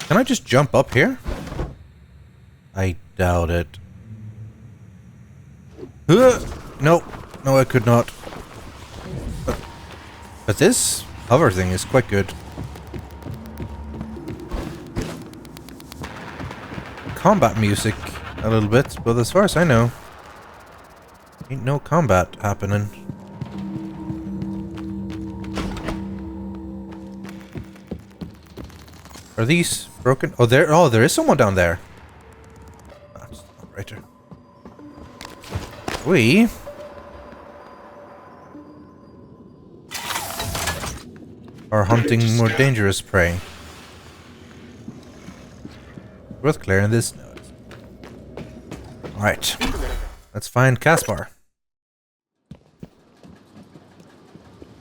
Can I just jump up here? I doubt it. No. No, I could not. But this hover thing is quite good. Combat music a little bit, but as far as I know, ain't no combat happening. Are these broken? Oh, there is someone down there. That's not right there. We are hunting more dangerous prey. Worth clearing this node. Alright. Let's find Caspar.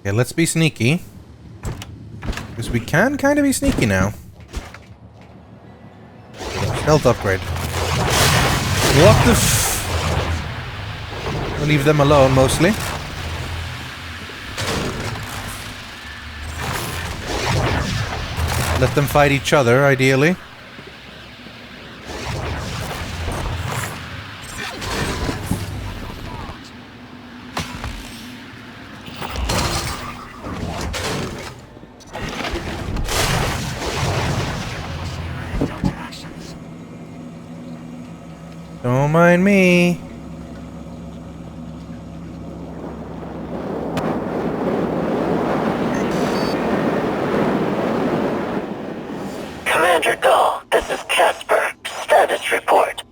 Okay, let's be sneaky. Because we can kind of be sneaky now. Health upgrade. What the f... I'll leave them alone, mostly. Let them fight each other, ideally. Don't mind me. Commander Gull, this is Casper. Status report.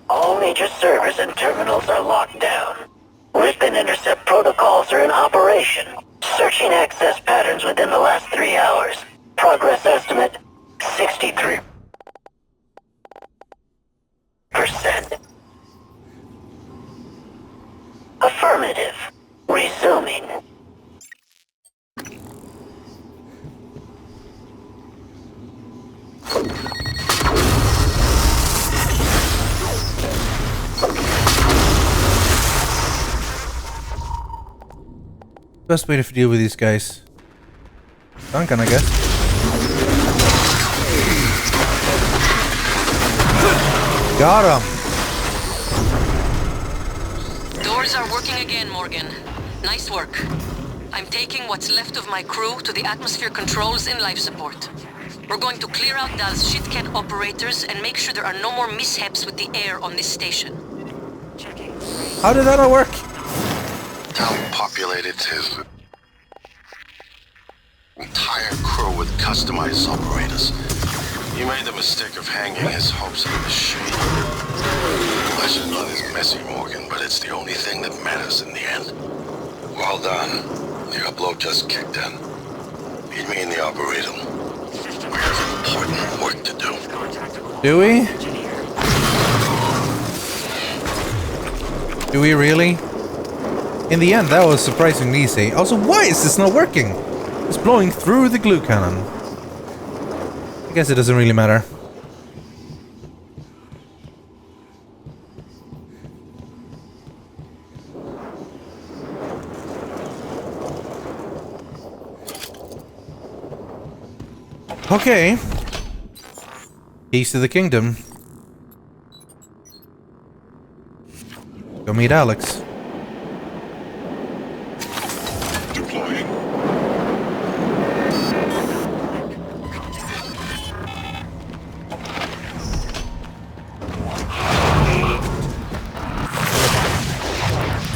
All major servers and terminals are locked down. Rythian intercept protocols are in operation. Searching access patterns within the last 3 hours. Progress estimate, 63%. Affirmative. Resuming. Best way to deal with these guys. Duncan, I guess. Got him! Doors are working again, Morgan. Nice work. I'm taking what's left of my crew to the atmosphere controls in life support. We're going to clear out those shitcat operators and make sure there are no more mishaps with the air on this station. How did that all work? Town populated too. Entire crew with customized operators. He made the mistake of hanging his hopes on the machine. Legend is messy, Morgan, but it's the only thing that matters in the end. Well done. The upload just kicked in. Meet me in the operator. We have important work to do. Do we? Do we really? In the end, that was surprisingly easy. Also, why is this not working? It's blowing through the glue cannon. I guess it doesn't really matter. Okay. Peace to the kingdom. Go meet Alex. Deploying.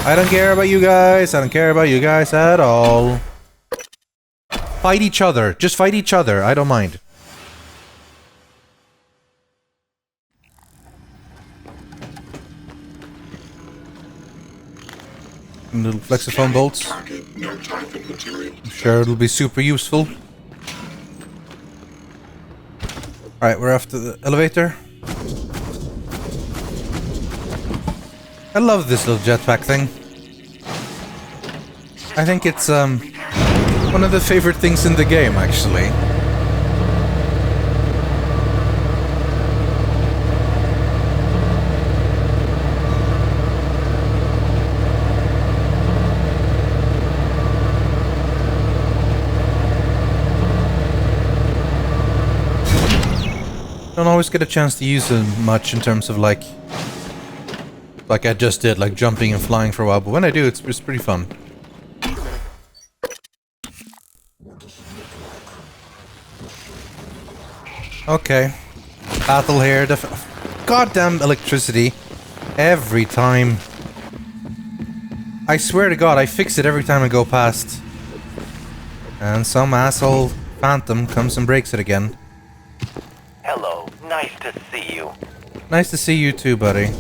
I don't care about you guys. I don't care about you guys at all. Fight each other. Just fight each other. I don't mind. Little flexiphone bolts. I'm sure it'll be super useful. Alright, we're off to the elevator. I love this little jetpack thing. I think it's one of the favorite things in the game, actually. Don't always get a chance to use them much in terms of like I just did, like jumping and flying for a while, but when I do, it's pretty fun. Okay. Battle here. Goddamn electricity. Every time. I swear to God, I fix it every time I go past. And some asshole phantom comes and breaks it again. Hello, nice to see you. Nice to see you too, buddy.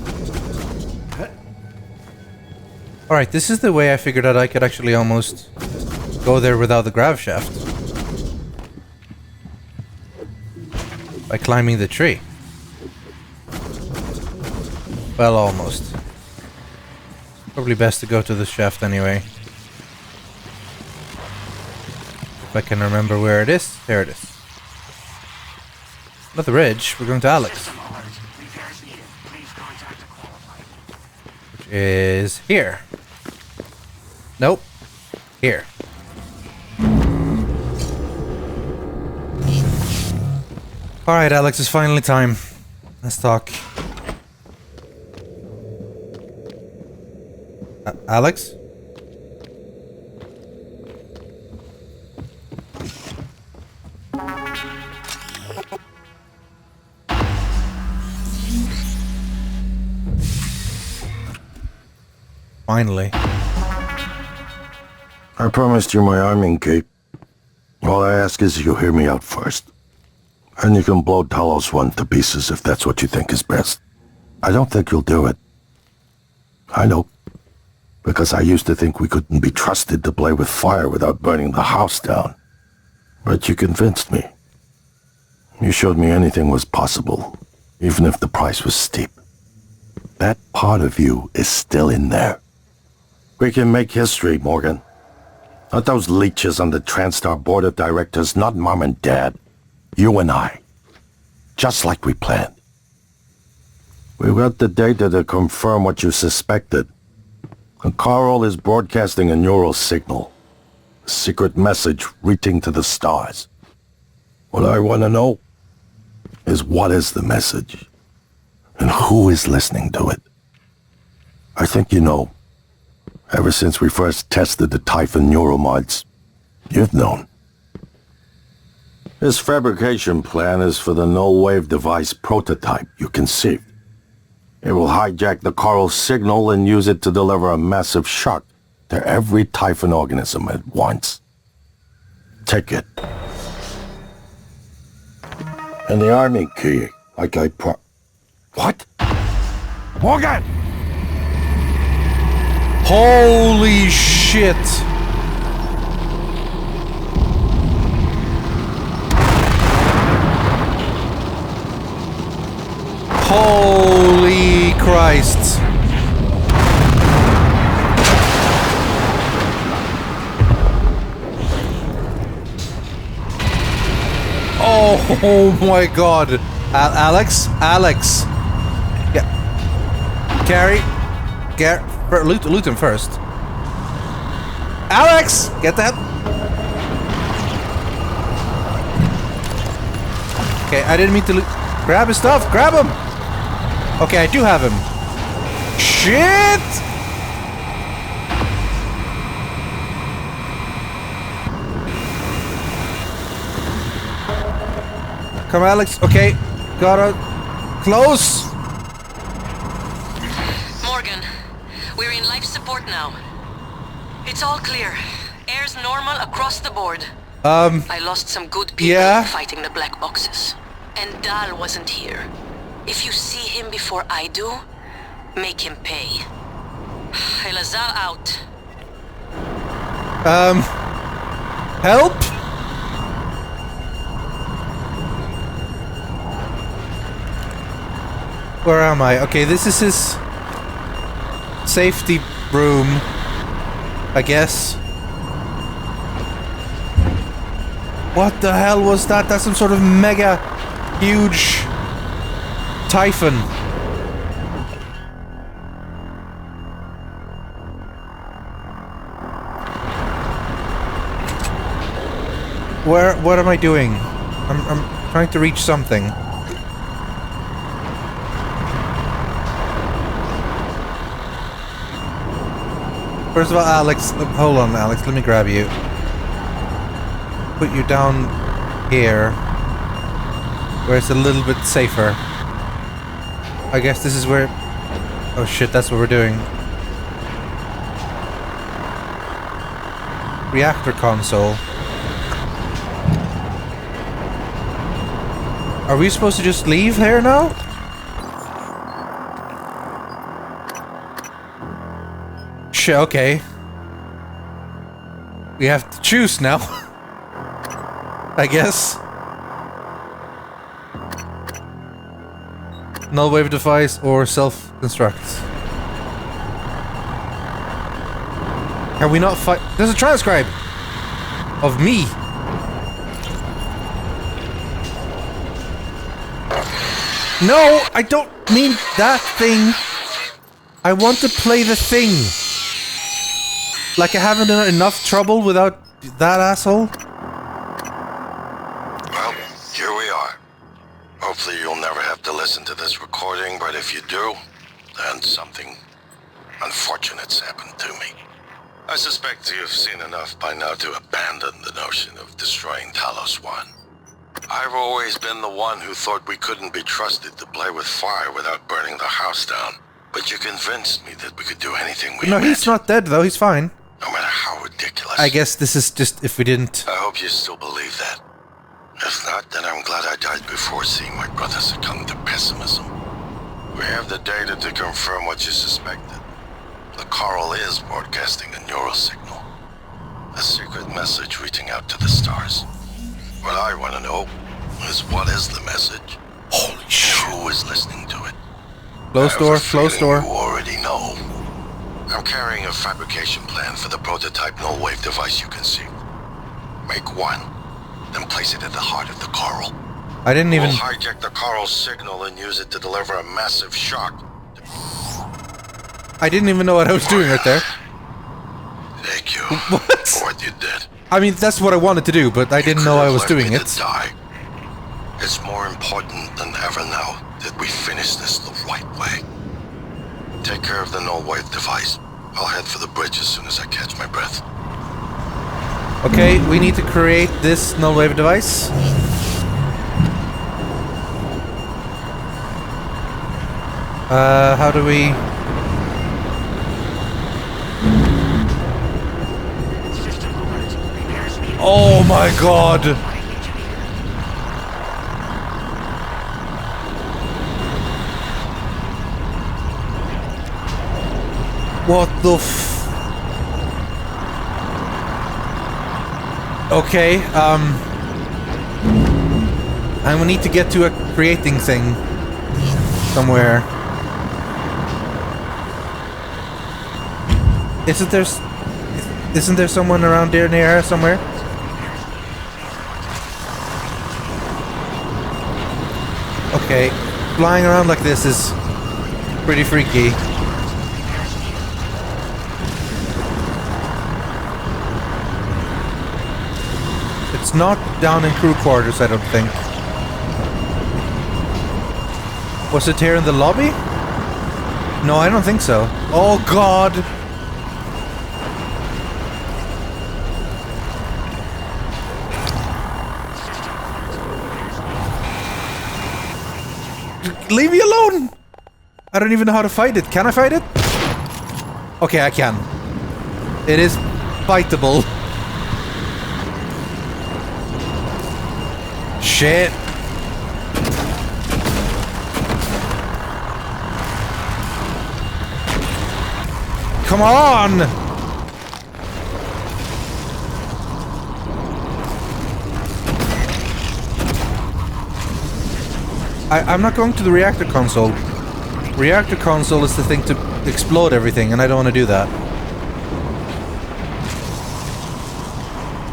Alright, this is the way I figured out I could actually almost go there without the grav shaft. By climbing the tree. Well, almost. Probably best to go to the shaft anyway. If I can remember where it is. There it is. Not the ridge, we're going to Alex. Which is here. Nope. Here. Alright, Alex, it's finally time. Let's talk. Alex? Finally. I promised you my arming cape. All I ask is you hear me out first. And you can blow Talos one to pieces if that's what you think is best. I don't think you'll do it. I know. Because I used to think we couldn't be trusted to play with fire without burning the house down. But you convinced me. You showed me anything was possible, even if the price was steep. That part of you is still in there. We can make history, Morgan. Not those leeches on the TranStar board of directors, not Mom and Dad. You and I. Just like we planned. We've got the data to confirm what you suspected. And Carl is broadcasting a neural signal. A secret message reaching to the stars. What I want to know is what is the message? And who is listening to it? I think you know. Ever since we first tested the Typhon neuromods, you've known. This fabrication plan is for the null-wave device prototype you conceived. It will hijack the coral signal and use it to deliver a massive shock to every Typhon organism at once. Take it. And the army key, like I What? Morgan! Holy shit! Holy Christ! Oh my God! Alex? Alex! Yeah. Carry. Loot him first. Alex! Get that? Okay, I didn't mean to loot. Grab his stuff! Grab him! Okay, I do have him. Shit! Come, Alex. Okay. Gotta... Close! Morgan, we're in life support now. It's all clear. Air's normal across the board. I lost some good people fighting the black boxes. And Dal wasn't here. If you see him before I do, make him pay. Elazar out. Help? Where am I? Okay, this is his safety room, I guess. What the hell was that? That's some sort of mega huge Typhon. What am I doing? I'm trying to reach something. First of all, Alex, hold on, Alex. Let me grab you. Put you down here, where it's a little bit safer. I guess this is where... Oh shit, that's what we're doing. Reactor console. Are we supposed to just leave here now? Shit, okay. We have to choose now. I guess. Null wave device or self-construct. Can we not fight? There's a transcribe of me. No, I don't mean that thing. I want to play the thing. Like I haven't done enough trouble without that asshole. Well, here we are. Hopefully you'll never have to listen to this recording, but if you do, then something unfortunate's happened to me. I suspect you've seen enough by now to abandon the notion of destroying Talos 1. I've always been the one who thought we couldn't be trusted to play with fire without burning the house down. But you convinced me that we could do anything we No, imagined. he's not dead though, he's fine. No matter how ridiculous. I guess this is just if we didn't... I hope you still believe that. If not, then I'm glad I died before seeing my brother succumb to pessimism. We have the data to confirm what you suspected. The coral is broadcasting a neural signal. A secret message reaching out to the stars. What I want to know is what is the message? Holy shit. Who is listening to it? Close door, close door. You already know. I'm carrying a fabrication plan for the prototype null wave device you conceived. Make one, then place it at the heart of the coral. I didn't even... We'll hijack the coral signal and use it to deliver a massive shock. I didn't even know what I was doing right there. Thank you What? for what you did. I mean, that's what I wanted to do, but I didn't know I was doing You it. could have left me to die. It's more important than ever now that we finish this the right way. Take care of the null wave device. I'll head for the bridge as soon as I catch my breath. Okay, we need to create this null wave device. How do we... Oh my god! What the f... Okay, and we need to get to a creating thing somewhere. Isn't there someone around there near her somewhere? Okay, flying around like this is pretty freaky. It's not down in crew quarters, I don't think. Was it here in the lobby? No, I don't think so. Oh god! Leave me alone! I don't even know how to fight it. Can I fight it? Okay, I can. It is fightable. Shit. Come on! I'm not going to the reactor console. Reactor console is the thing to explode everything, and I don't want to do that.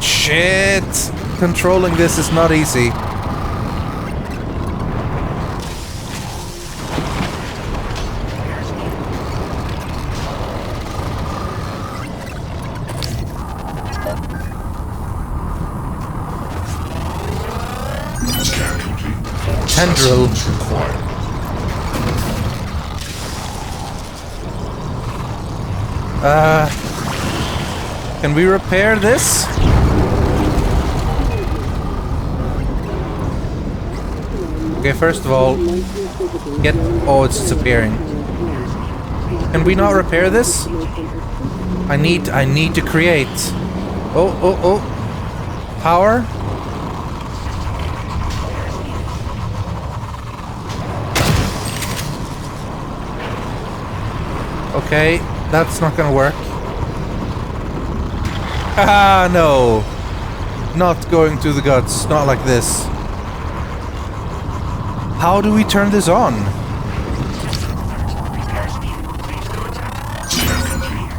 Shit! Controlling this is not easy. Tendril. Can we repair this? Okay, first of all, get... Oh, it's disappearing. Can we not repair this? I need to create... Oh. Power? Okay, that's not gonna work. Ah, no. Not going to the guts, not like this. How do we turn this on?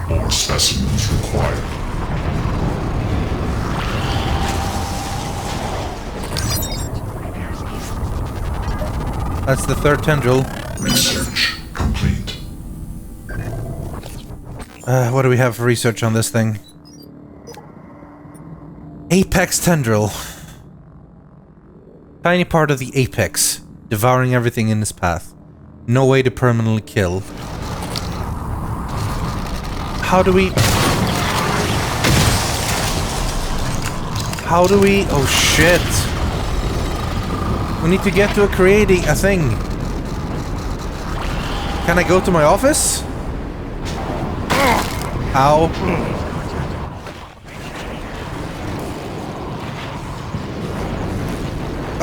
More specimens required. That's the third tendril. Research complete. What do we have for research on this thing? Apex tendril. Tiny part of the apex, devouring everything in its path. No way to permanently kill. How do we... Oh shit. We need to get to creating a thing. Can I go to my office? Ow.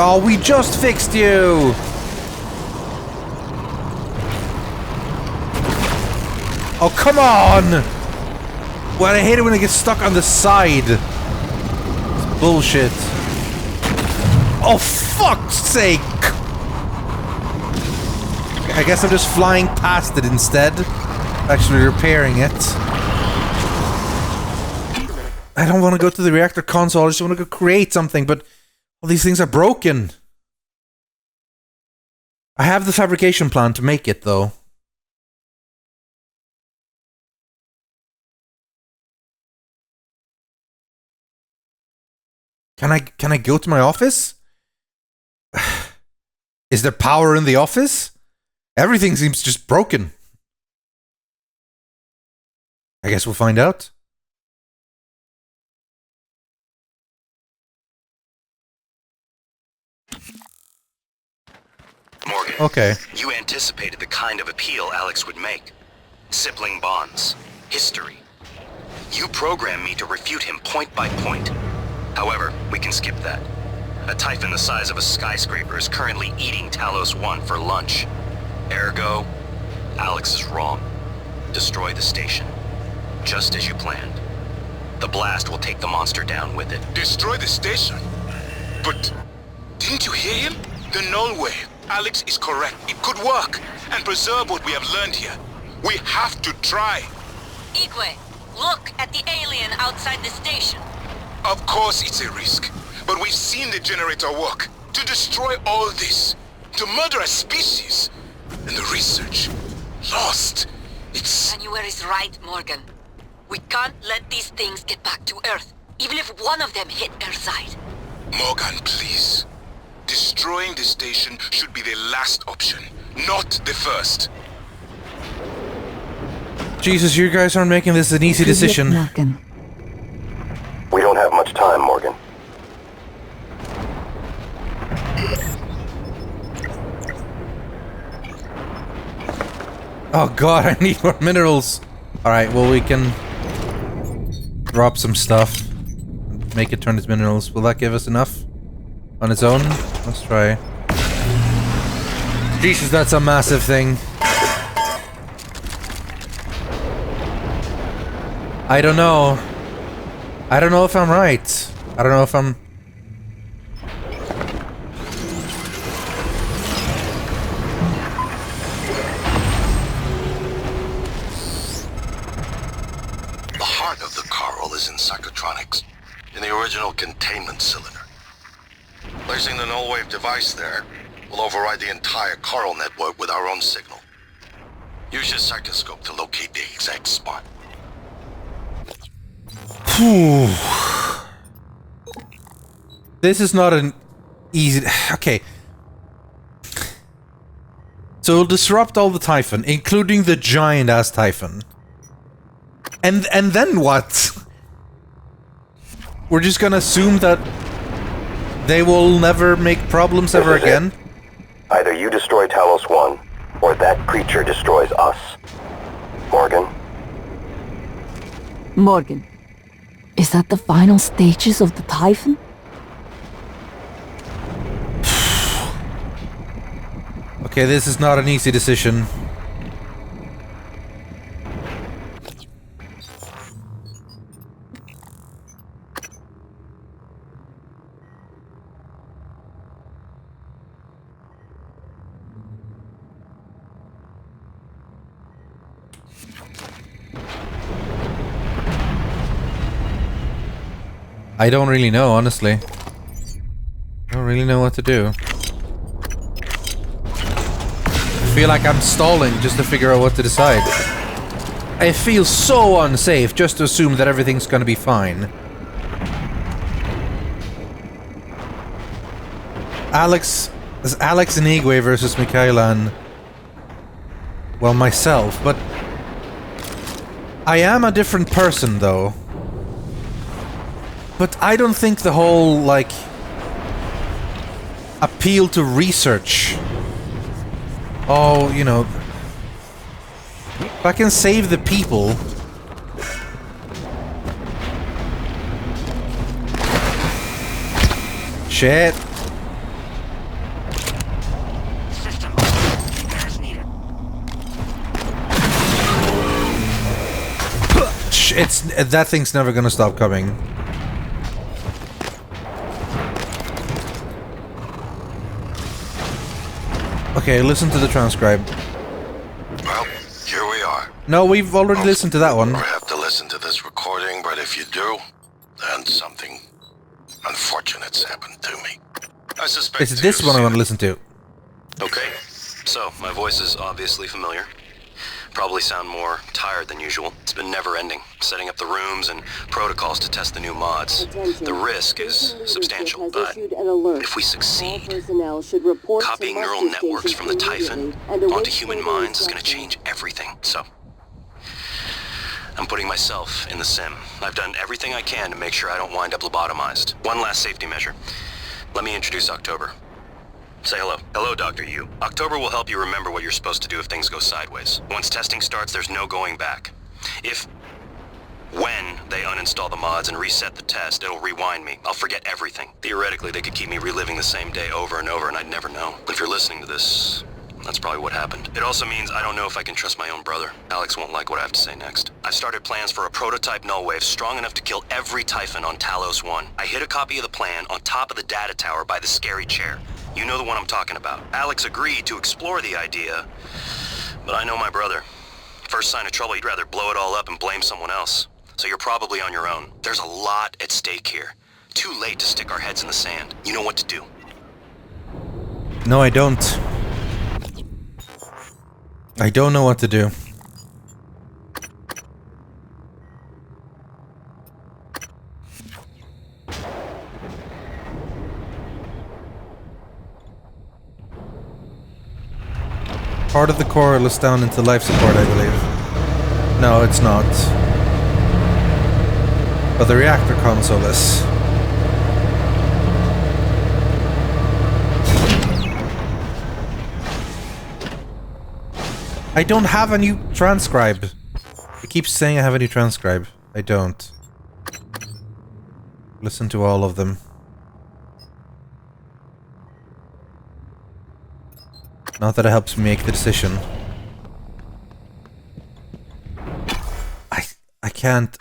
Oh, we just fixed you! Oh, come on! Well, I hate it when it gets stuck on the side. It's bullshit. Oh, fuck's sake! I guess I'm just flying past it instead. Actually repairing it. I don't want to go to the reactor console, I just want to go create something, but all these things are broken. I have the fabrication plan to make it, though. Can I go to my office? Is there power in the office? Everything seems just broken. I guess we'll find out. Morgan. Okay. You anticipated the kind of appeal Alex would make. Sibling bonds. History. You programmed me to refute him point by point. However, we can skip that. A Typhon the size of a skyscraper is currently eating Talos 1 for lunch. Ergo, Alex is wrong. Destroy the station. Just as you planned. The blast will take the monster down with it. Destroy the station? But didn't you hear him? The null wave. Alex is correct. It could work and preserve what we have learned here. We have to try. Igwe, look at the alien outside the station. Of course it's a risk, but we've seen the generator work. To destroy all this, to murder a species, and the research lost. It's... January's right, Morgan. We can't let these things get back to Earth, even if one of them hit Earthside. Morgan, please. Destroying the station should be the last option, not the first. Jesus, you guys aren't making this an easy decision. We don't have much time, Morgan. Oh god, I need more minerals. Alright, well we can drop some stuff. Make it turn its minerals. Will that give us enough? On its own? Let's try. Jesus, that's a massive thing. I don't know. I don't know if I'm right. I don't know if I'm... The heart of the coral is in psychotronics, in the original containment cylinder. Placing the null wave device there will override the entire coral network with our own signal. Use your psychoscope to locate the exact spot. This is not an easy... Okay. So it'll disrupt all the Typhon, including the giant-ass Typhon. And then what? We're just gonna assume that they will never make problems ever again? Either you destroy Talos 1, or that creature destroys us. Morgan? Morgan, is that the final stages of the Typhon? Okay, this is not an easy decision. I don't really know, honestly. I don't really know what to do. I feel like I'm stalling just to figure out what to decide. I feel so unsafe just to assume that everything's gonna be fine. Alex and Igwe versus Michaela and... well, myself, but... I am a different person, though. But I don't think the whole, like... appeal to research... oh, you know... if I can save the people... shit. System. Repairs needed. It's... that thing's never gonna stop coming. Okay, listen to the transcribe. Well, here we are. No, we've already listened to that one. You have to listen to this recording, but if you do, then something unfortunate's happened to me. I suspect It's this one I want to listen to. Okay, so my voice is obviously familiar. Probably sound more tired than usual. It's been never-ending, setting up the rooms and protocols to test the new mods. The risk is substantial, but if we succeed, copying neural networks from the Typhon onto human minds is going to change everything. So, I'm putting myself in the sim. I've done everything I can to make sure I don't wind up lobotomized. One last safety measure. Let me introduce October. Say hello. Hello, Dr. Yu. October will help you remember what you're supposed to do if things go sideways. Once testing starts, there's no going back. When they uninstall the mods and reset the test, it'll rewind me. I'll forget everything. Theoretically, they could keep me reliving the same day over and over, and I'd never know. If you're listening to this, that's probably what happened. It also means I don't know if I can trust my own brother. Alex won't like what I have to say next. I've started plans for a prototype null wave strong enough to kill every Typhon on Talos 1. I hid a copy of the plan on top of the data tower by the scary chair. You know the one I'm talking about. Alex agreed to explore the idea, but I know my brother. First sign of trouble, he'd rather blow it all up and blame someone else. So you're probably on your own. There's a lot at stake here. Too late to stick our heads in the sand. You know what to do. No, I don't. I don't know what to do. Part of the core is down into life support, I believe. No, it's not. But the reactor console is. I don't have a new transcribe. It keeps saying I have a new transcribe. I don't. Listen to all of them. Not that it helps me make the decision. I can't.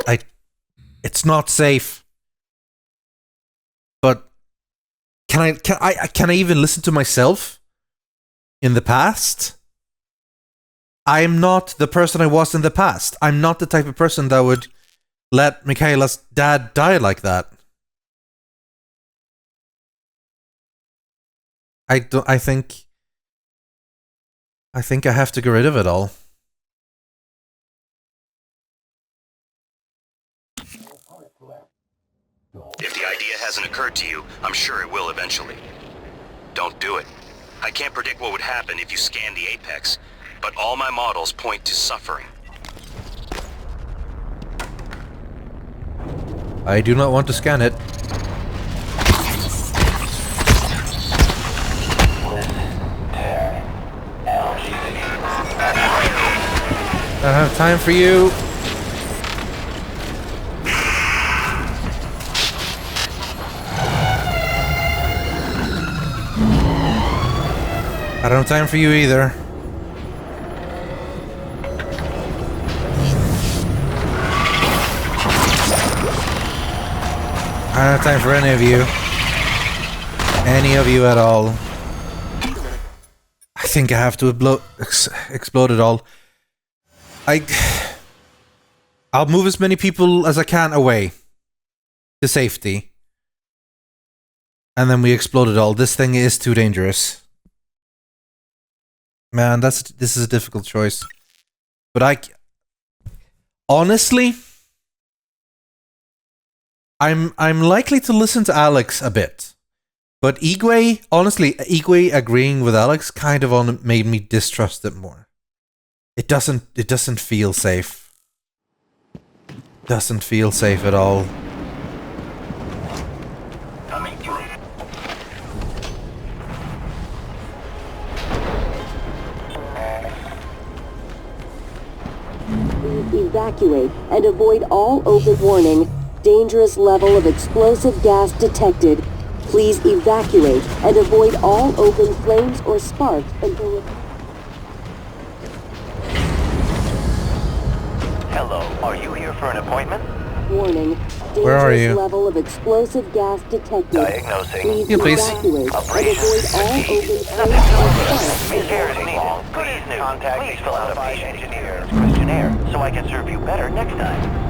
It's not safe. But can I even listen to myself in the past? I'm not the person I was in the past. I'm not the type of person that would let Michaela's dad die like that. I think I have to get rid of it all. If the idea hasn't occurred to you, I'm sure it will eventually. Don't do it. I can't predict what would happen if you scan the Apex, but all my models point to suffering. I do not want to scan it. Don't have time for you. I don't have time for you either. I don't have time for any of you. Any of you at all. I think I have to explode it all. I'll move as many people as I can away to safety. And then we explode it all. This thing is too dangerous. Man, this is a difficult choice. But honestly, I'm likely to listen to Alex a bit. But Igwe, honestly, Igwe agreeing with Alex kind of made me distrust it more. It doesn't feel safe. Doesn't feel safe at all. Evacuate and avoid all open warning. Dangerous level of explosive gas detected. Please evacuate and avoid all open flames or sparks until... Hello, are you here for an appointment? Warning. Where are you? Dangerous level of explosive gas detected. Diagnosing. Please Yeah, please. evacuate and Operation avoid all succeed. open flames or sparks. Repairs needed. Please contact fill out a patient engineer's questionnaire so I can serve you better next time.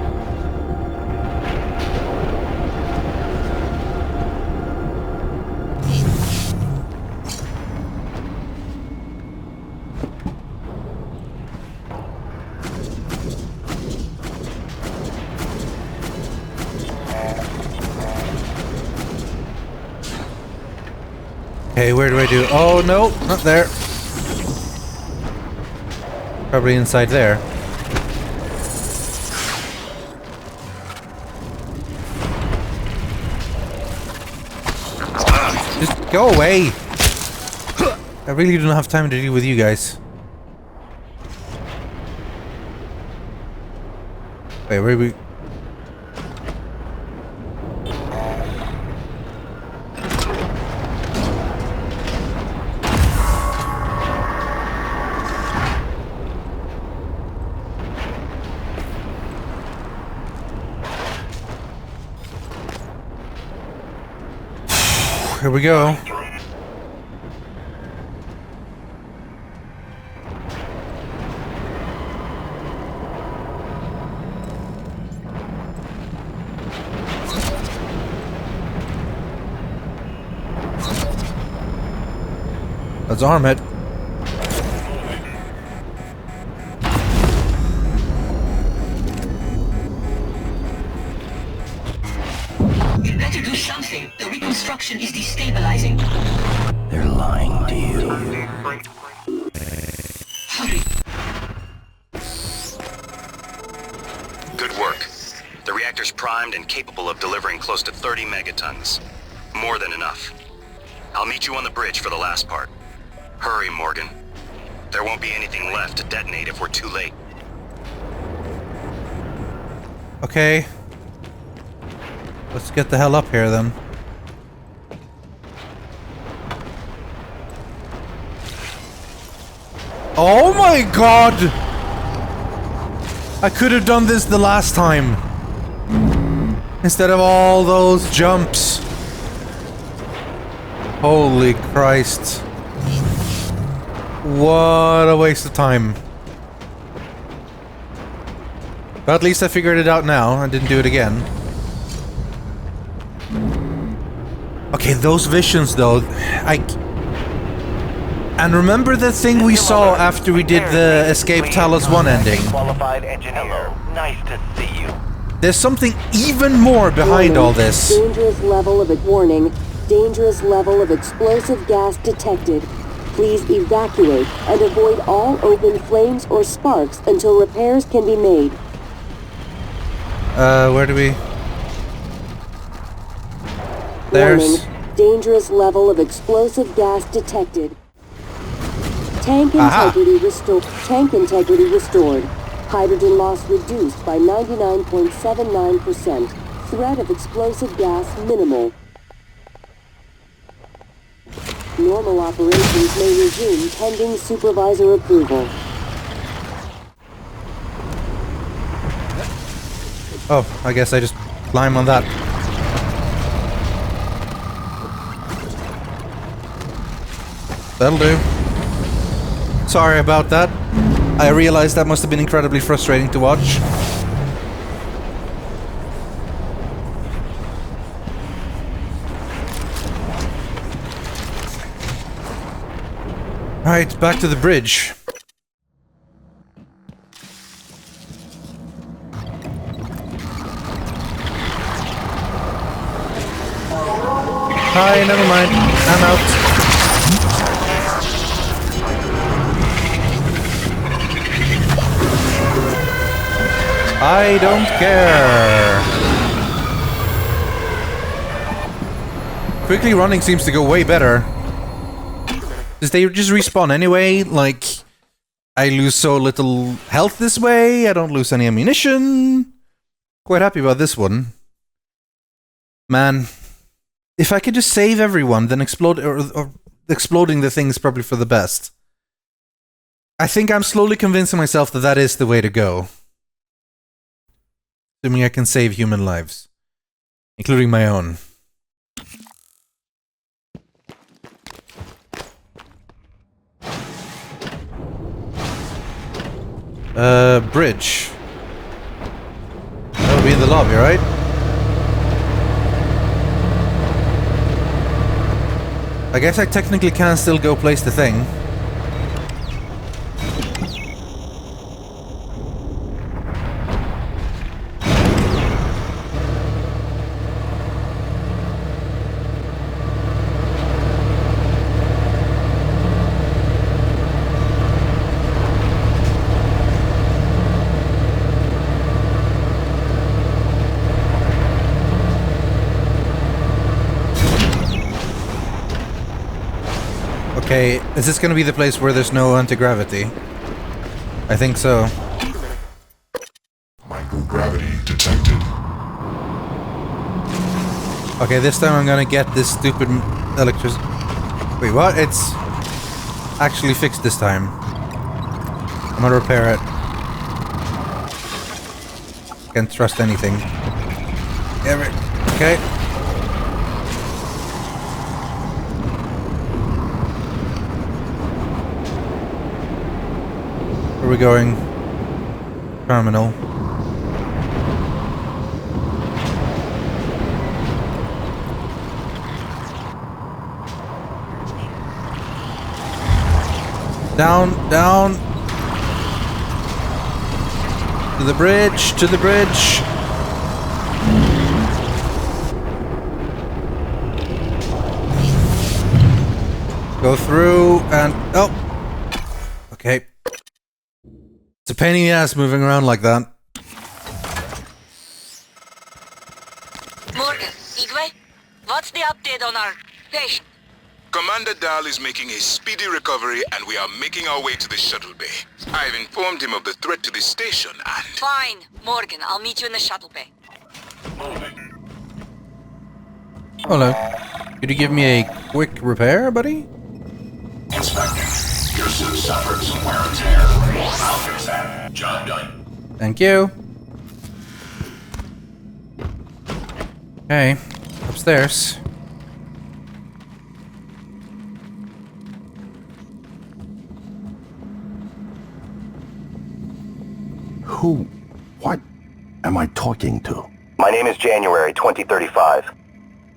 Okay, where do I do? Oh, no, not there. Probably inside there. Just go away. I really don't have time to deal with you guys. Wait, where are we? Here we go. Let's arm it. You better do something. The reconstruction is destabilizing. They're lying to you. Hurry. Good work. The reactor's primed and capable of delivering close to 30 megatons. More than enough. I'll meet you on the bridge for the last part. Hurry, Morgan. There won't be anything left to detonate if we're too late. Okay. Let's get the hell up here then. Oh my god! I could have done this the last time. Instead of all those jumps. Holy Christ. What a waste of time. But at least I figured it out now and didn't do it again. Okay, those visions though, and remember the thing we saw after we did the Escape Talos 1 ending? Qualified engineer. Nice to see you. There's something even more behind all this. Dangerous level of warning. Dangerous level of explosive gas detected. Please evacuate and avoid all open flames or sparks until repairs can be made. Where do we... There's... Dangerous level of explosive gas detected. Tank integrity restored. Tank integrity restored. Hydrogen loss reduced by 99.79%. Threat of explosive gas minimal. Normal operations may resume pending supervisor approval. Oh, I guess I just climb on that. That'll do. Sorry about that. I realized that must have been incredibly frustrating to watch. Alright, back to the bridge. Hi, never mind. I'm out. I don't care. Quickly running seems to go way better. Does they just respawn anyway? Like, I lose so little health this way, I don't lose any ammunition. Quite happy about this one. Man, if I could just save everyone, then explode, or exploding the thing is probably for the best. I think I'm slowly convincing myself that that is the way to go. Assuming I can save human lives. Including my own. Bridge. That'll be in the lobby, right? I guess I technically can still go place the thing. Okay, is this gonna be the place where there's no anti-gravity? I think so. Microgravity detected. Okay, this time I'm gonna get this stupid electricity. Wait, what? It's actually fixed this time. I'm gonna repair it. Can't trust anything. Okay. Where are we going? Terminal. Down, down. To the bridge, to the bridge. Go through and... oh! Okay. It's a pain in the ass moving around like that. Morgan, Igwe, what's the update on our patient? Commander Dahl is making a speedy recovery and we are making our way to the shuttle bay. I've informed him of the threat to the station and... Fine, Morgan, I'll meet you in the shuttle bay. Hello. Could you give me a quick repair, buddy? Inspector, your suit suffered some wear and tear. I'll fix that. Job done. Thank you. Okay, upstairs. Who? What am I talking to? My name is January 2035.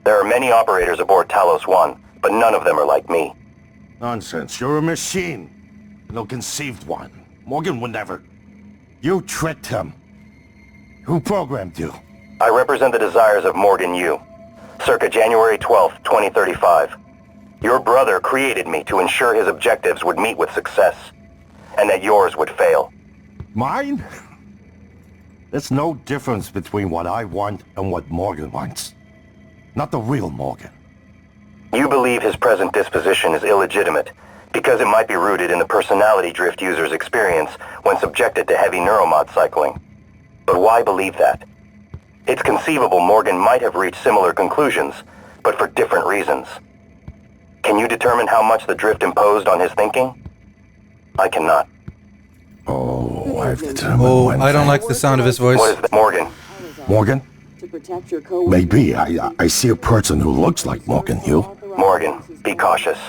There are many operators aboard Talos 1, but none of them are like me. Nonsense. You're a machine. An ill-conceived one. Morgan would never. You tricked him. Who programmed you? I represent the desires of Morgan Yu. Circa January 12th, 2035. Your brother created me to ensure his objectives would meet with success, and that yours would fail. Mine? There's no difference between what I want and what Morgan wants. not the real Morgan. You believe his present disposition is illegitimate because it might be rooted in the personality drift users experience when subjected to heavy neuromod cycling. But why believe that? It's conceivable Morgan might have reached similar conclusions, but for different reasons. Can you determine how much the drift imposed on his thinking? I cannot. Oh, I've determined I don't like the sound of his voice. What is that, Morgan? Morgan? To protect your co-workers. Maybe. I see a person who looks like Morgan, you. Morgan, be cautious.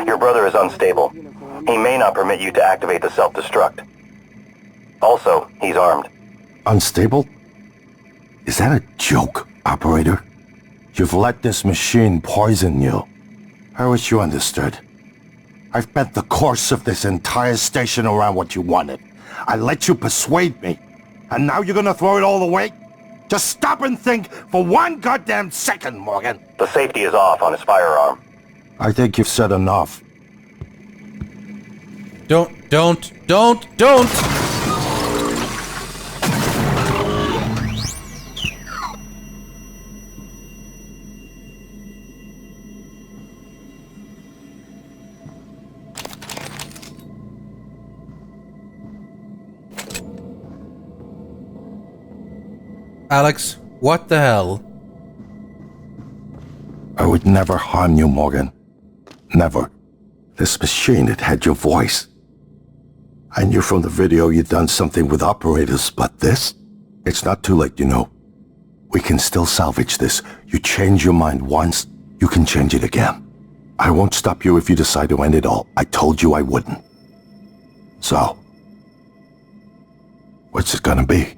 Your brother is unstable. He may not permit you to activate the self-destruct. Also, he's armed. Unstable? Is that a joke, operator? You've let this machine poison you. I wish you understood. I've bent the course of this entire station around what you wanted. I let you persuade me. And now you're gonna throw it all away? Just stop and think for one goddamn second, Morgan. The safety is off on his firearm. I think you've said enough. Don't! Alex, what the hell? I would never harm you, Morgan. Never. This machine, it had your voice. I knew from the video you'd done something with operators, but this? It's not too late, you know. We can still salvage this. You change your mind once, you can change it again. I won't stop you if you decide to end it all. I told you I wouldn't. So, what's it gonna be?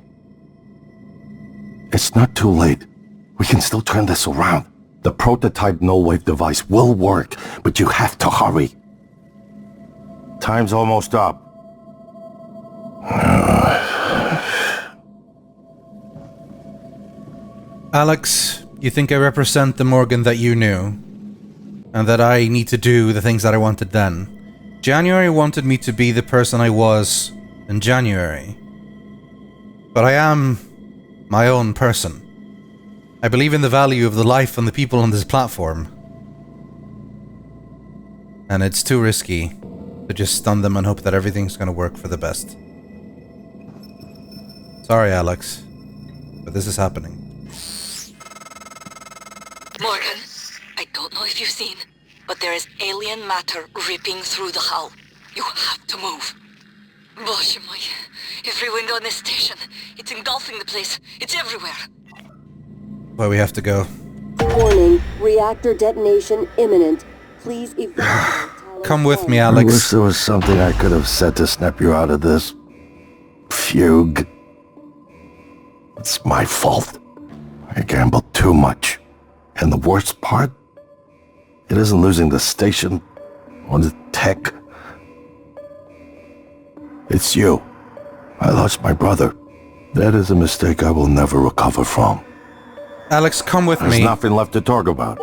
It's not too late. We can still turn this around. The prototype null-wave device will work, but you have to hurry. Time's almost up. Alex, you think I represent the Morgan that you knew? And that I need to do the things that I wanted then? January wanted me to be the person I was in January. But I am my own person. I believe in the value of the life and the people on this platform. And it's too risky to just stun them and hope that everything's gonna work for the best. Sorry, Alex, but this is happening. Morgan, I don't know if you've seen, but there is alien matter ripping through the hull. You have to move. Боже мой, every window in this station, it's engulfing the place. It's everywhere. But we have to go. Warning, reactor detonation imminent. Please evacuate. Come with me, I Alex. wish there was something I could have said to snap you out of this. Fugue. It's my fault. I gambled too much. And the worst part? It isn't losing the station or the tech. It's you. I lost my brother. That is a mistake I will never recover from. Alex, come with There's me. nothing left to talk about.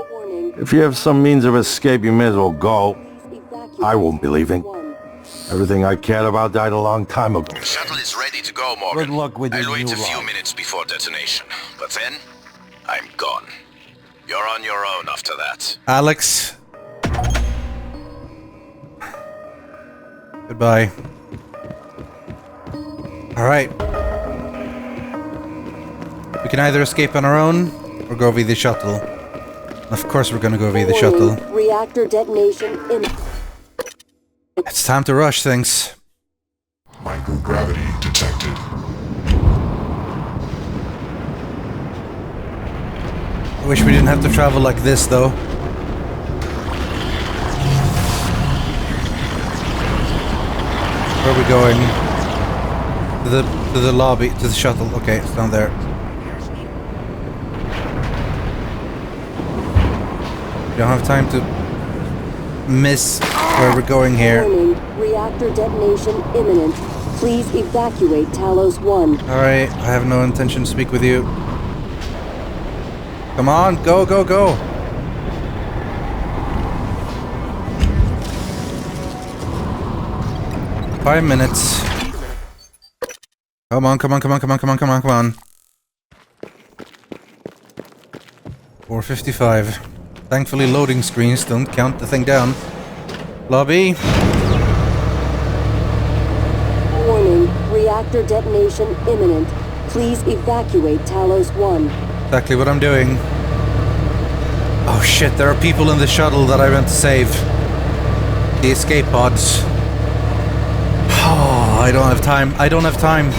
If you have some means of escape, you may as well go. I won't be leaving. Everything I cared about died a long time ago. The shuttle is ready to go, Morgan. Good luck with your I'll wait new a few life. minutes before detonation, but then I'm gone. You're on your own after that. Alex. Goodbye. Alright. We can either escape on our own or go via the shuttle. Of course we're gonna go via the shuttle. Reactor detonation imminent. It's time to rush things. Microgravity detected. I wish we didn't have to travel like this, though. Where are we going? To the lobby, to the shuttle. Okay, it's down there. We don't have time to miss where we're going here. Warning, reactor detonation imminent. Please evacuate Talos 1. Alright, I have no intention to speak with you. Come on, go, go, go! Five minutes. Come on, come on, come on, come on, come on, come on, come on. 4:55. Thankfully loading screens don't count the thing down. Lobby. Warning, reactor detonation imminent. Please evacuate Talos 1. Exactly what I'm doing. Oh shit, there are people in the shuttle that I went to save. The escape pods. Oh, I don't have time. I don't have time.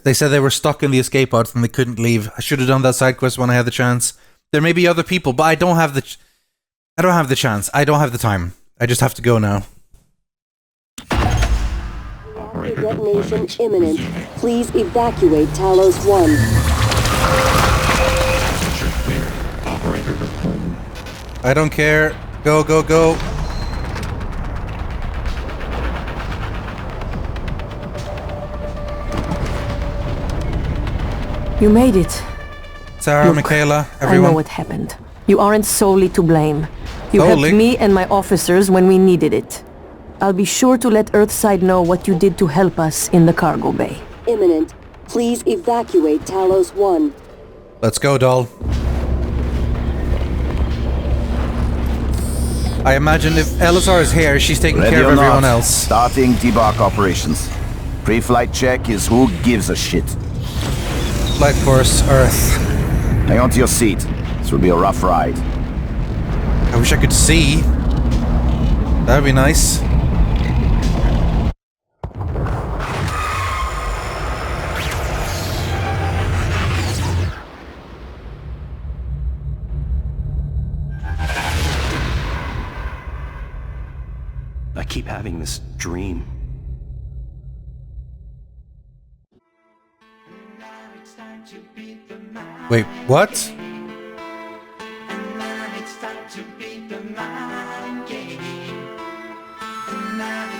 They said they were stuck in the escape pods and they couldn't leave. I should have done that side quest when I had the chance. There may be other people, but I don't have the chance. I don't have the time. I just have to go now. Reactor detonation imminent. Please evacuate Talos 1. I don't care. Go, go, go. You made it. Sarah, Look, Michaela, everyone. I know what happened. You aren't solely to blame. You Solely? helped me and my officers when we needed it. I'll be sure to let Earthside know what you did to help us in the cargo bay. Imminent. Please evacuate Talos 1. Let's go, doll. I imagine if Elazar is here, she's taking Ready care of or everyone not, else. Starting debark operations. Pre-flight check is who gives a shit. Flight course, Earth. Hang on to your seat. This will be a rough ride. I wish I could see. That'd be nice. I keep having this dream. Wait, what?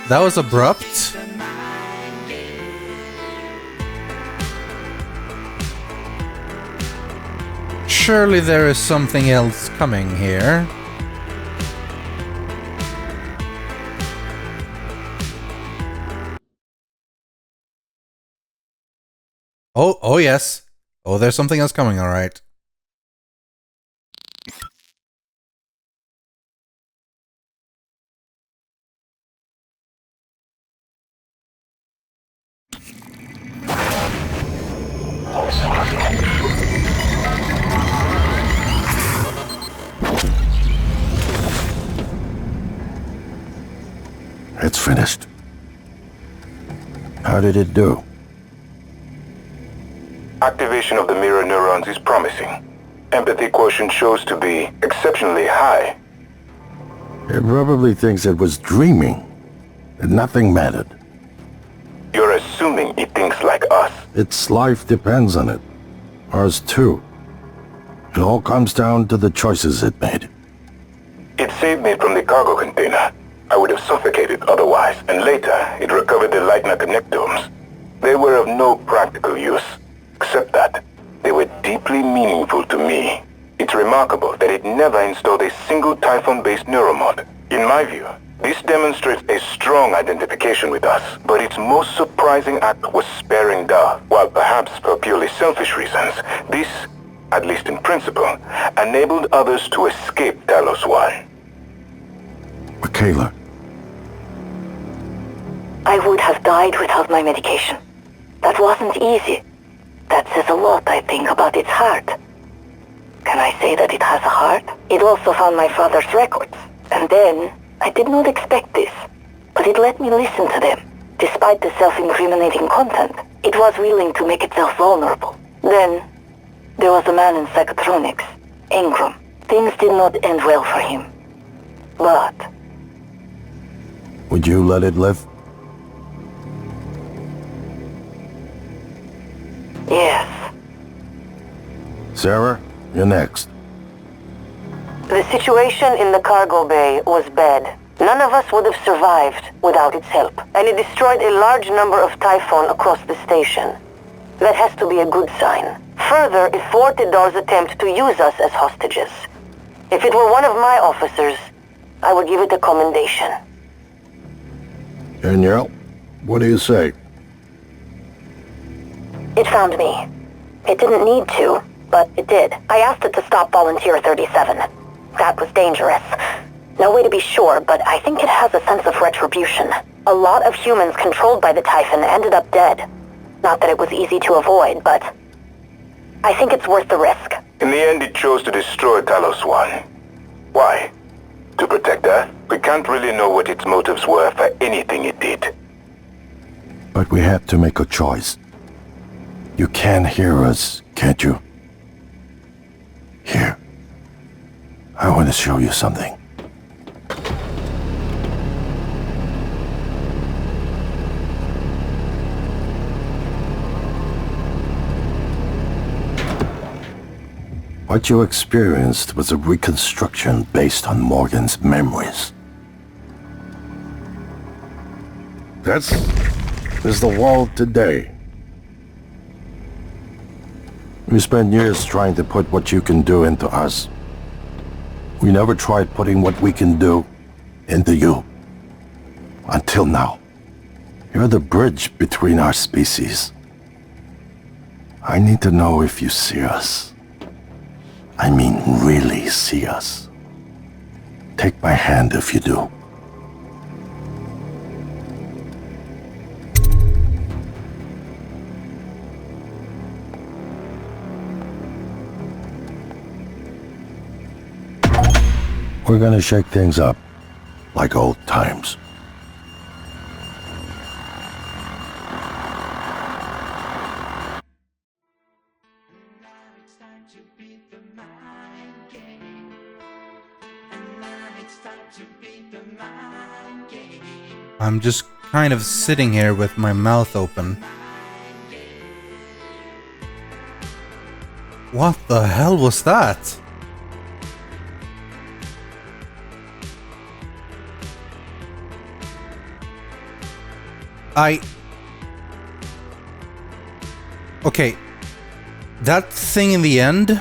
That was abrupt. Surely there is something else coming here. Oh yes. Oh, there's something else coming, all right. It's finished. How did it do? Activation of the mirror neurons is promising. Empathy quotient shows to be exceptionally high. It probably thinks it was dreaming, and nothing mattered. You're assuming it thinks like us. Its life depends on it. Ours too. It all comes down to the choices it made. It saved me from the cargo container. I would have suffocated otherwise, and later it recovered the Lightner connectomes. They were of no practical use, except that they were deeply meaningful to me. It's remarkable that it never installed a single Typhon-based neuromod. In my view, this demonstrates a strong identification with us, but its most surprising act was sparing Da. While perhaps for purely selfish reasons, this, at least in principle, enabled others to escape Talos 1. Michaela. I would have died without my medication. That wasn't easy. That says a lot, I think, about its heart. Can I say that it has a heart? It also found my father's records. And then, I did not expect this, but it let me listen to them. Despite the self-incriminating content, it was willing to make itself vulnerable. Then, there was a man in psychotronics, Ingram. Things did not end well for him. But... Would you let it live? yes. Sarah, you're next. The situation in the cargo bay was bad. None of us would have survived without its help, and it destroyed a large number of Typhon across the station. That has to be a good sign. Further, it thwarted Dar's attempt to use us as hostages. If it were one of my officers, I would give it a commendation. Danielle, what do you say? It found me. It didn't need to, but it did. I asked it to stop Volunteer 37. That was dangerous. No way to be sure, but I think it has a sense of retribution. A lot of humans controlled by the Typhon ended up dead. Not that it was easy to avoid, but I think it's worth the risk. In the end, it chose to destroy Talos 1. Why? To protect Earth? We can't really know what its motives were for anything it did. But we had to make a choice. You can hear us, can't you? Here. I want to show you something. What you experienced was a reconstruction based on Morgan's memories. This is the world today. We spent years trying to put what you can do into us. We never tried putting what we can do into you. Until now. You're the bridge between our species. I need to know if you see us. I mean, really see us. Take my hand if you do. We're gonna shake things up, like old times. I'm just kind of sitting here with my mouth open. What the hell was that? Okay. That thing in the end,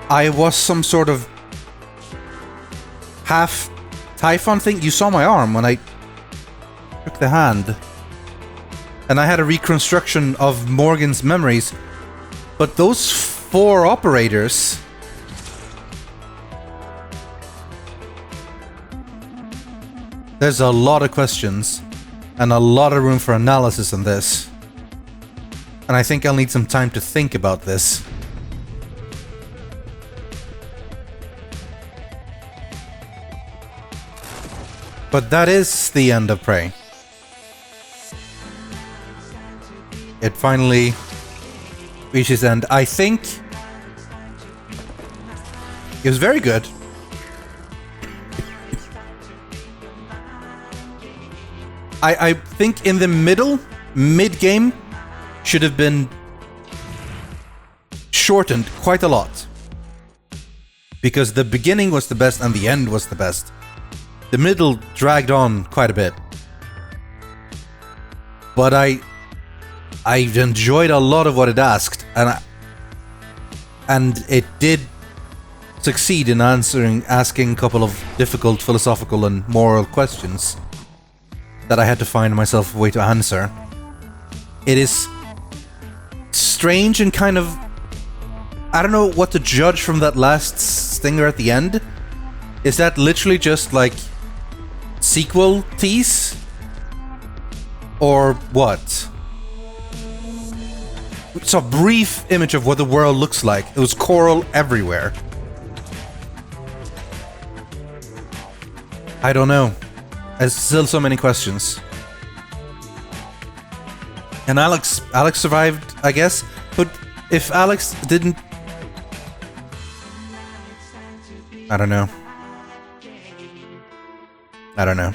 I was some sort of half Typhon thing. You saw my arm when I took the hand. And I had a reconstruction of Morgan's memories. But those 4 operators... There's a lot of questions. And a lot of room for analysis on this. And I think I'll need some time to think about this. But that is the end of Prey. It finally reaches end. I think it was very good. I think in the mid-game, should have been shortened quite a lot. Because the beginning was the best and the end was the best. The middle dragged on quite a bit. But I enjoyed a lot of what it asked, and it did succeed in asking a couple of difficult philosophical and moral questions that I had to find myself a way to answer. It is strange and kind of... I don't know what to judge from that last stinger at the end. Is that literally just like sequel tease? Or what? It's a brief image of what the world looks like. It was coral everywhere. I don't know. There's still so many questions. And Alex survived, I guess. But if Alex didn't... I don't know. I don't know.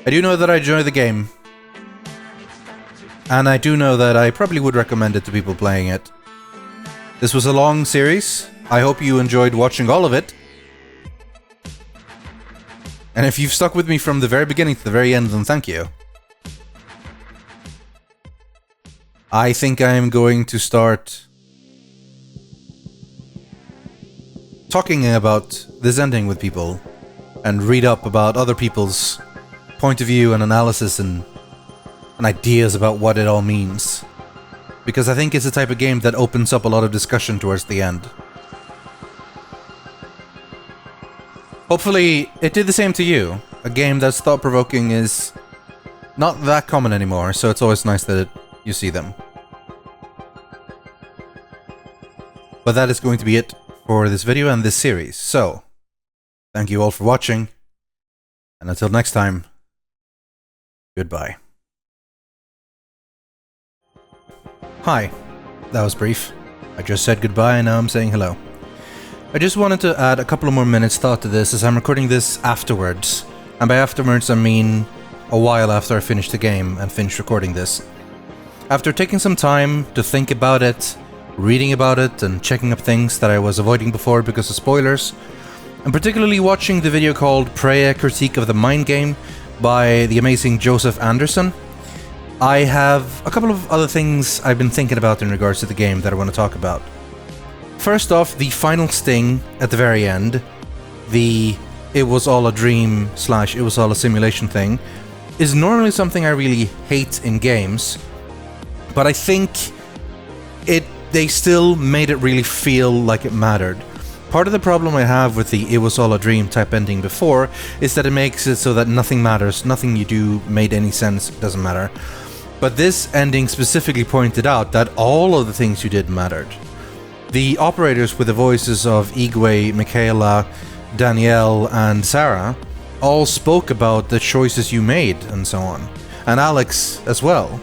I do know that I enjoy the game. And I do know that I probably would recommend it to people playing it. This was a long series. I hope you enjoyed watching all of it. And if you've stuck with me from the very beginning to the very end, then thank you. I think I'm going to start talking about this ending with people and read up about other people's point of view and analysis and ideas about what it all means. Because I think it's the type of game that opens up a lot of discussion towards the end. Hopefully it did the same to you. A game that's thought-provoking is not that common anymore, so it's always nice that you see them. But that is going to be it for this video and this series. So, thank you all for watching, and until next time, goodbye. Hi, that was brief. I just said goodbye and now I'm saying hello. I just wanted to add a couple of more minutes thought to this as I'm recording this afterwards. And by afterwards I mean a while after I finished the game and finished recording this. After taking some time to think about it, reading about it and checking up things that I was avoiding before because of spoilers, and particularly watching the video called Preya Critique of the Mind Game by the amazing Joseph Anderson, I have a couple of other things I've been thinking about in regards to the game that I want to talk about. First off, the final sting at the very end, the "it was all a dream" / "it was all a simulation" thing, is normally something I really hate in games, but I think they still made it really feel like it mattered. Part of the problem I have with the "it was all a dream" type ending before is that it makes it so that nothing matters, nothing you do made any sense, doesn't matter. But this ending specifically pointed out that all of the things you did mattered. The operators with the voices of Igwe, Michaela, Danielle, and Sarah all spoke about the choices you made and so on, and Alex as well.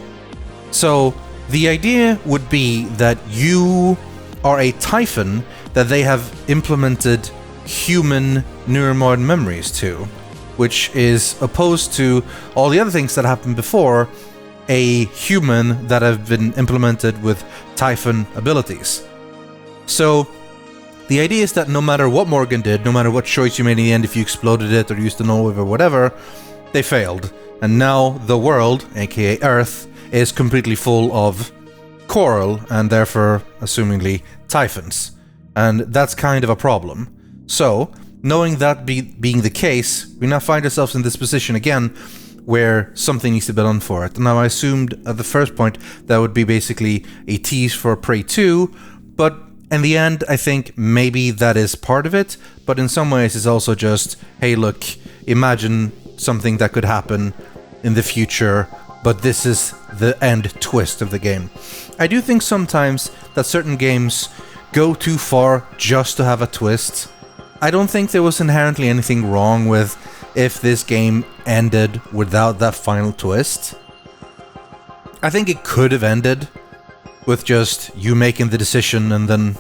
So the idea would be that you are a Typhon that they have implemented human neuromod memories to, which is opposed to all the other things that happened before, a human that have been implemented with Typhon abilities. So the idea is that no matter what Morgan did, no matter what choice you made in the end, if you exploded it or used the null wave or whatever, they failed. And now the world, aka Earth, is completely full of coral and therefore, assumingly, Typhons. And that's kind of a problem. So, knowing that being the case, we now find ourselves in this position again where something needs to be done for it. Now, I assumed at the first point that would be basically a tease for Prey 2, but in the end, I think maybe that is part of it, but in some ways it's also just, hey look, imagine something that could happen in the future, but this is the end twist of the game. I do think sometimes that certain games go too far just to have a twist. I don't think there was inherently anything wrong with if this game ended without that final twist. I think it could have ended with just you making the decision and then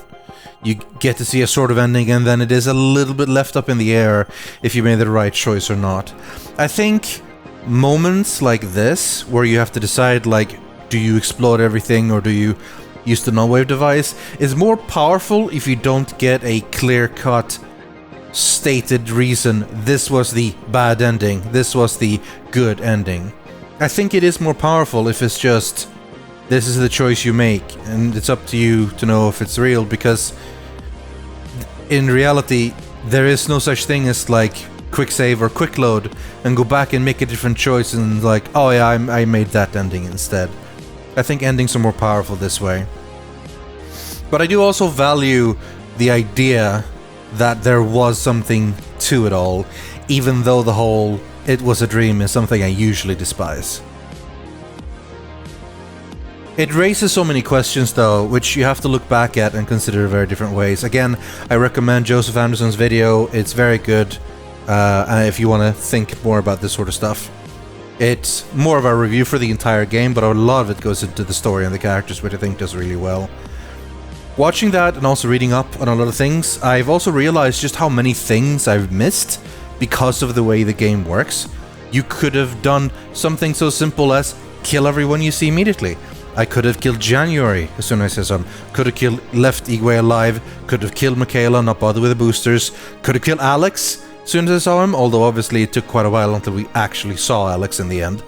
you get to see a sort of ending, and then it is a little bit left up in the air if you made the right choice or not. I think moments like this, where you have to decide, like, do you explode everything or do you use the null wave device, is more powerful if you don't get a clear-cut stated reason. This was the bad ending, this was the good ending. I think it is more powerful if it's just, this is the choice you make, and it's up to you to know if it's real, because in reality, there is no such thing as like quick save or quick load and go back and make a different choice and like, oh yeah, I made that ending instead. I think endings are more powerful this way. But I do also value the idea that there was something to it all, even though the whole "it was a dream" is something I usually despise. It raises so many questions though, which you have to look back at and consider very different ways. Again, I recommend Joseph Anderson's video, it's very good if you want to think more about this sort of stuff. It's more of a review for the entire game, but a lot of it goes into the story and the characters, which I think does really well. Watching that and also reading up on a lot of things, I've also realized just how many things I've missed because of the way the game works. You could have done something so simple as kill everyone you see immediately. I could have killed January as soon as I saw him. Could have left Igwe alive. Could have killed Michaela, not bother with the boosters. Could have killed Alex as soon as I saw him, although obviously it took quite a while until we actually saw Alex in the end.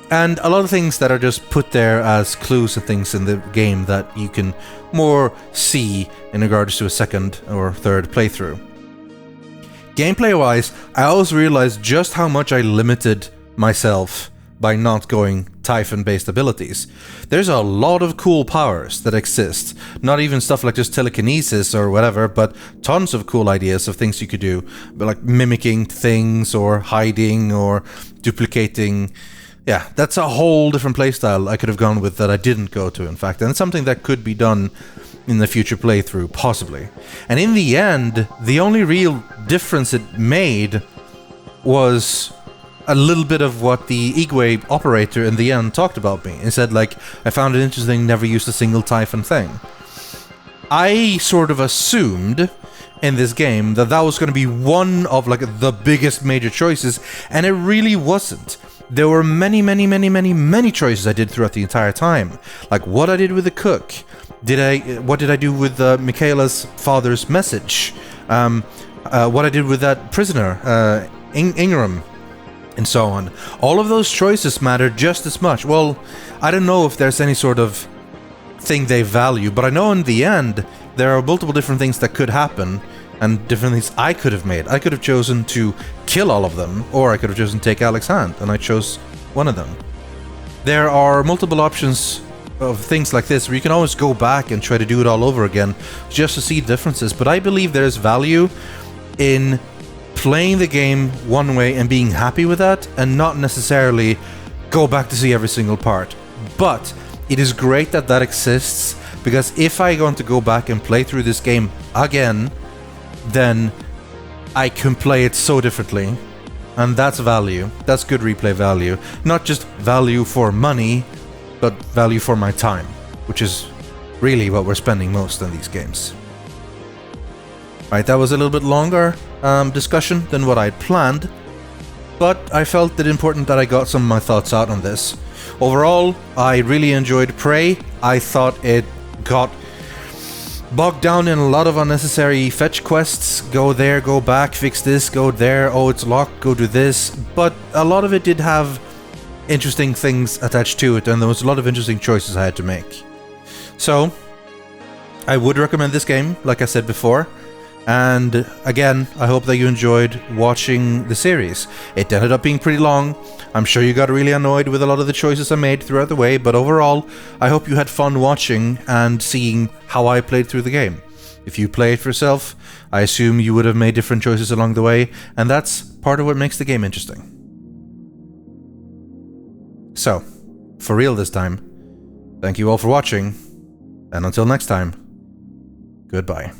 And a lot of things that are just put there as clues and things in the game that you can more see in regards to a second or third playthrough. Gameplay-wise, I always realized just how much I limited myself by not going Typhon-based abilities. There's a lot of cool powers that exist. Not even stuff like just telekinesis or whatever, but tons of cool ideas of things you could do, like mimicking things or hiding or duplicating. Yeah, that's a whole different playstyle I could have gone with that I didn't go to, in fact. And it's something that could be done in the future playthrough, possibly. And in the end, the only real difference it made was a little bit of what the Igwe operator in the end talked about me. He said, like, I found it interesting, never used a single Typhon thing. I sort of assumed in this game that that was going to be one of, like, the biggest major choices, and it really wasn't. There were many choices I did throughout the entire time. Like, what I did with the cook. What did I do with Michaela's father's message? What I did with that prisoner, Ingram, and so on. All of those choices matter just as much. Well, I don't know if there's any sort of thing they value, but I know in the end there are multiple different things that could happen and different things I could have made. I could have chosen to kill all of them, or I could have chosen to take Alex's hand, and I chose one of them. There are multiple options of things like this where you can always go back and try to do it all over again just to see differences, but I believe there's value in playing the game one way and being happy with that, and not necessarily go back to see every single part. But it is great that that exists, because if I want to go back and play through this game again, then I can play it so differently, and that's value. That's good replay value. Not just value for money, but value for my time, which is really what we're spending most on these games. Right, that was a little bit longer discussion than what I'd planned, but I felt it important that I got some of my thoughts out on this. Overall, I really enjoyed Prey. I thought it got bogged down in a lot of unnecessary fetch quests. Go there, go back, fix this, go there, oh it's locked, go do this. But a lot of it did have interesting things attached to it, and there was a lot of interesting choices I had to make. So, I would recommend this game, like I said before. And again, I hope that you enjoyed watching the series. It ended up being pretty long. I'm sure you got really annoyed with a lot of the choices I made throughout the way, but overall, I hope you had fun watching and seeing how I played through the game. If you play it for yourself, I assume you would have made different choices along the way, and that's part of what makes the game interesting. So, for real this time, thank you all for watching, and until next time, goodbye.